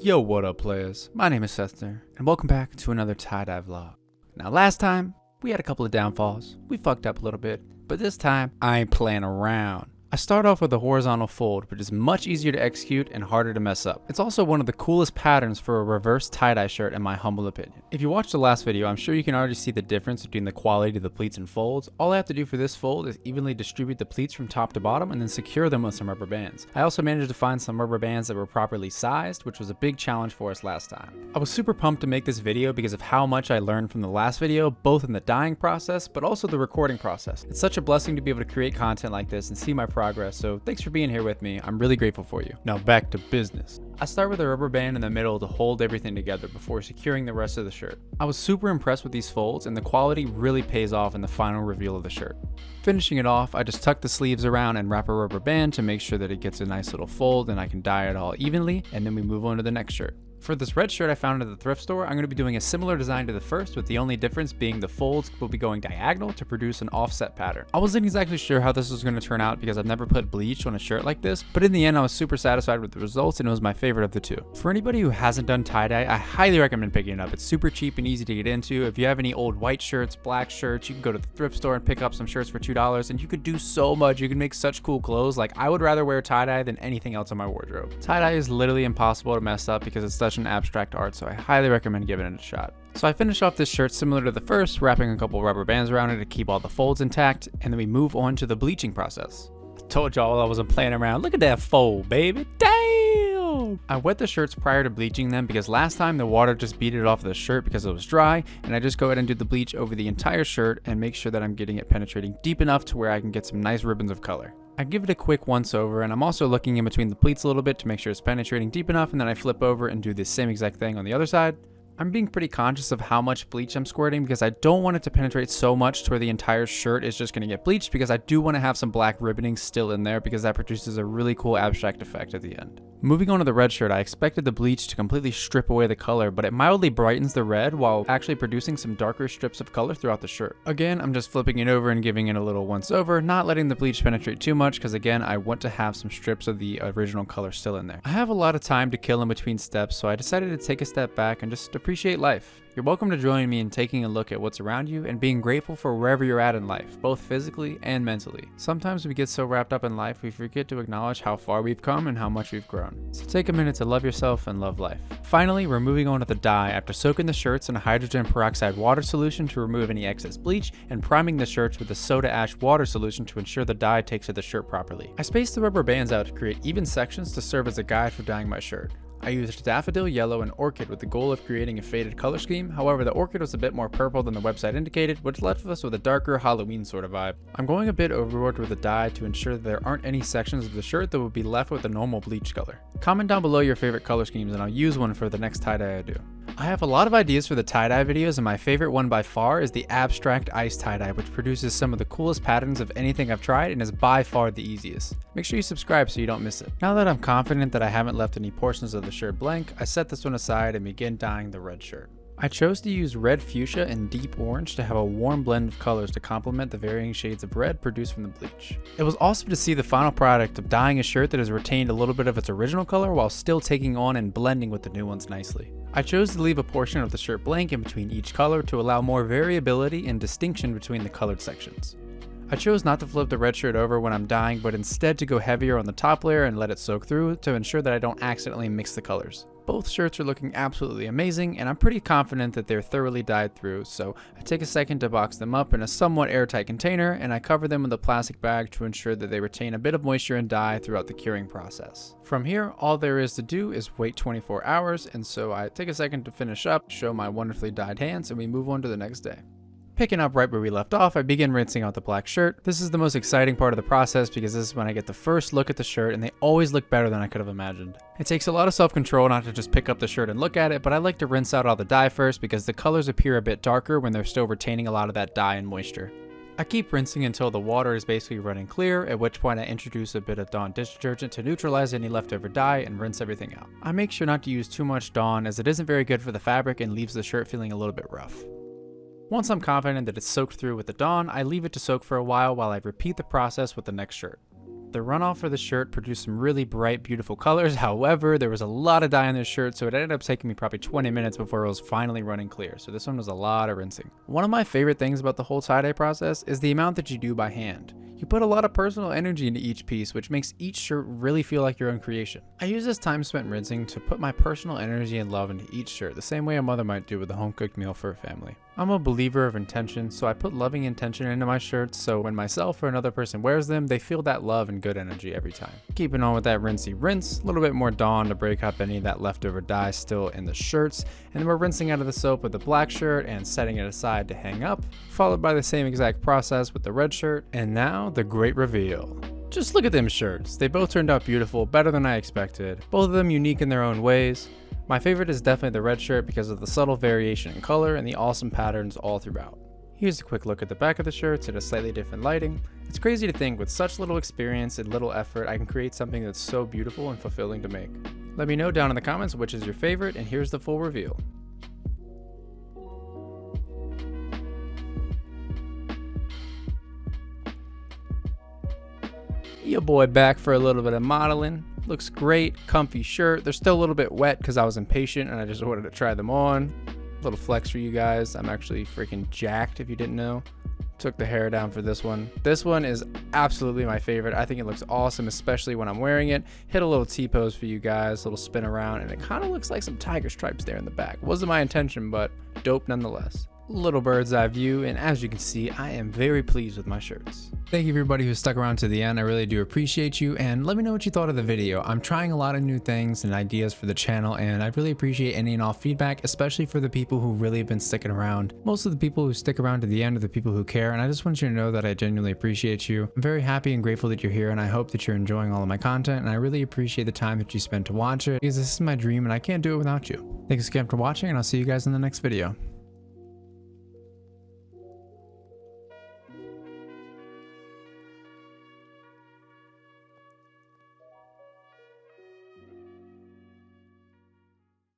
Yo, what up players? My name is Sethner, and welcome back to another tie-dye vlog. Now last time, we had a couple of downfalls. We fucked up a little bit, but this time, I ain't playing around. I start off with a horizontal fold, which is much easier to execute and harder to mess up. It's also one of the coolest patterns for a reverse tie-dye shirt in my humble opinion. If you watched the last video, I'm sure you can already see the difference between the quality of the pleats and folds. All I have to do for this fold is evenly distribute the pleats from top to bottom and then secure them with some rubber bands. I also managed to find some rubber bands that were properly sized, which was a big challenge for us last time. I was super pumped to make this video because of how much I learned from the last video, both in the dyeing process, but also the recording process. It's such a blessing to be able to create content like this and see my progress, so thanks for being here with me. I'm really grateful for you. Now back to business. I start with a rubber band in the middle to hold everything together before securing the rest of the shirt. I was super impressed with these folds, and the quality really pays off in the final reveal of the shirt. Finishing it off, I just tuck the sleeves around and wrap a rubber band to make sure that it gets a nice little fold and I can dye it all evenly, and then we move on to the next shirt. For this red shirt I found at the thrift store, I'm going to be doing a similar design to the first, with the only difference being the folds will be going diagonal to produce an offset pattern. I wasn't exactly sure how this was going to turn out because I've never put bleach on a shirt like this, but in the end I was super satisfied with the results and it was my favorite of the two. For anybody who hasn't done tie-dye, I highly recommend picking it up. It's super cheap and easy to get into. If you have any old white shirts, black shirts, you can go to the thrift store and pick up some shirts for $2 and you could do so much. You can make such cool clothes. Like, I would rather wear tie-dye than anything else in my wardrobe. Tie-dye is literally impossible to mess up because it's such an abstract art, so I highly recommend giving it a shot. So I finish off this shirt similar to the first, wrapping a couple rubber bands around it to keep all the folds intact, and then we move on to the bleaching process. I told y'all I wasn't playing around. Look at that fold, baby. Damn! I wet the shirts prior to bleaching them because last time the water just beat it off the shirt because it was dry, and I just go ahead and do the bleach over the entire shirt and make sure that I'm getting it penetrating deep enough to where I can get some nice ribbons of color. I give it a quick once over, and I'm also looking in between the pleats a little bit to make sure it's penetrating deep enough, and then I flip over and do the same exact thing on the other side. I'm being pretty conscious of how much bleach I'm squirting because I don't want it to penetrate so much to where the entire shirt is just going to get bleached, because I do want to have some black ribboning still in there because that produces a really cool abstract effect at the end. Moving on to the red shirt, I expected the bleach to completely strip away the color, but it mildly brightens the red while actually producing some darker strips of color throughout the shirt. Again, I'm just flipping it over and giving it a little once over, not letting the bleach penetrate too much because again, I want to have some strips of the original color still in there. I have a lot of time to kill in between steps, so I decided to take a step back and just appreciate life. You're welcome to join me in taking a look at what's around you and being grateful for wherever you're at in life, both physically and mentally. Sometimes we get so wrapped up in life we forget to acknowledge how far we've come and how much we've grown. So take a minute to love yourself and love life. Finally, we're moving on to the dye after soaking the shirts in a hydrogen peroxide water solution to remove any excess bleach and priming the shirts with a soda ash water solution to ensure the dye takes to the shirt properly. I spaced the rubber bands out to create even sections to serve as a guide for dyeing my shirt. I used daffodil yellow and orchid with the goal of creating a faded color scheme. However, the orchid was a bit more purple than the website indicated, which left us with a darker Halloween sort of vibe. I'm going a bit overboard with the dye to ensure that there aren't any sections of the shirt that would be left with a normal bleach color. Comment down below your favorite color schemes and I'll use one for the next tie-dye I do. I have a lot of ideas for the tie-dye videos, and my favorite one by far is the abstract ice tie-dye, which produces some of the coolest patterns of anything I've tried and is by far the easiest. Make sure you subscribe so you don't miss it. Now that I'm confident that I haven't left any portions of the shirt blank, I set this one aside and begin dyeing the red shirt. I chose to use red fuchsia and deep orange to have a warm blend of colors to complement the varying shades of red produced from the bleach. It was awesome to see the final product of dyeing a shirt that has retained a little bit of its original color while still taking on and blending with the new ones nicely. I chose to leave a portion of the shirt blank in between each color to allow more variability and distinction between the colored sections. I chose not to flip the red shirt over when I'm dyeing, but instead to go heavier on the top layer and let it soak through to ensure that I don't accidentally mix the colors. Both shirts are looking absolutely amazing, and I'm pretty confident that they're thoroughly dyed through, so I take a second to box them up in a somewhat airtight container, and I cover them with a plastic bag to ensure that they retain a bit of moisture and dye throughout the curing process. From here, all there is to do is wait 24 hours, and so I take a second to finish up, show my wonderfully dyed hands, and we move on to the next day. Picking up right where we left off, I begin rinsing out the black shirt. This is the most exciting part of the process because this is when I get the first look at the shirt, and they always look better than I could have imagined. It takes a lot of self-control not to just pick up the shirt and look at it, but I like to rinse out all the dye first because the colors appear a bit darker when they're still retaining a lot of that dye and moisture. I keep rinsing until the water is basically running clear, at which point I introduce a bit of Dawn dish detergent to neutralize any leftover dye and rinse everything out. I make sure not to use too much Dawn as it isn't very good for the fabric and leaves the shirt feeling a little bit rough. Once I'm confident that it's soaked through with the Dawn, I leave it to soak for a while I repeat the process with the next shirt. The runoff for the shirt produced some really bright, beautiful colors. However, there was a lot of dye on this shirt, so it ended up taking me probably 20 minutes before it was finally running clear. So this one was a lot of rinsing. One of my favorite things about the whole tie-dye process is the amount that you do by hand. You put a lot of personal energy into each piece, which makes each shirt really feel like your own creation. I use this time spent rinsing to put my personal energy and love into each shirt, the same way a mother might do with a home-cooked meal for her family. I'm a believer of intention, so I put loving intention into my shirts, so when myself or another person wears them, they feel that love and good energy every time. Keeping on with that rinsey rinse, a little bit more Dawn to break up any of that leftover dye still in the shirts, and then we're rinsing out of the soap with the black shirt and setting it aside to hang up, followed by the same exact process with the red shirt, and now the great reveal. Just look at them shirts. They both turned out beautiful, better than I expected, both of them unique in their own ways. My favorite is definitely the red shirt because of the subtle variation in color and the awesome patterns all throughout. Here's a quick look at the back of the shirts at a slightly different lighting. It's crazy to think with such little experience and little effort I can create something that's so beautiful and fulfilling to make. Let me know down in the comments which is your favorite, and here's the full reveal. Your boy back for a little bit of modeling. Looks great, comfy shirt. They're still a little bit wet because I was impatient and I just wanted to try them on. Little flex for you guys. I'm actually freaking jacked if you didn't know. Took the hair down for this one. This one is absolutely my favorite. I think it looks awesome, especially when I'm wearing it. Hit a little T-pose for you guys, a little spin around, and it kind of looks like some tiger stripes there in the back. Wasn't my intention, but dope nonetheless. Little bird's eye view, and as you can see, I am very pleased with my shirts. Thank you everybody who stuck around to the end. I really do appreciate you, and let me know what you thought of the video. I'm trying a lot of new things and ideas for the channel, and I really appreciate any and all feedback, especially for the people who really have been sticking around. Most of the people who stick around to the end are the people who care, and I just want you to know that I genuinely appreciate you. I'm very happy and grateful that you're here, and I hope that you're enjoying all of my content, and I really appreciate the time that you spent to watch it, because this is my dream and I can't do it without you. Thanks again for watching, and I'll see you guys in the next video.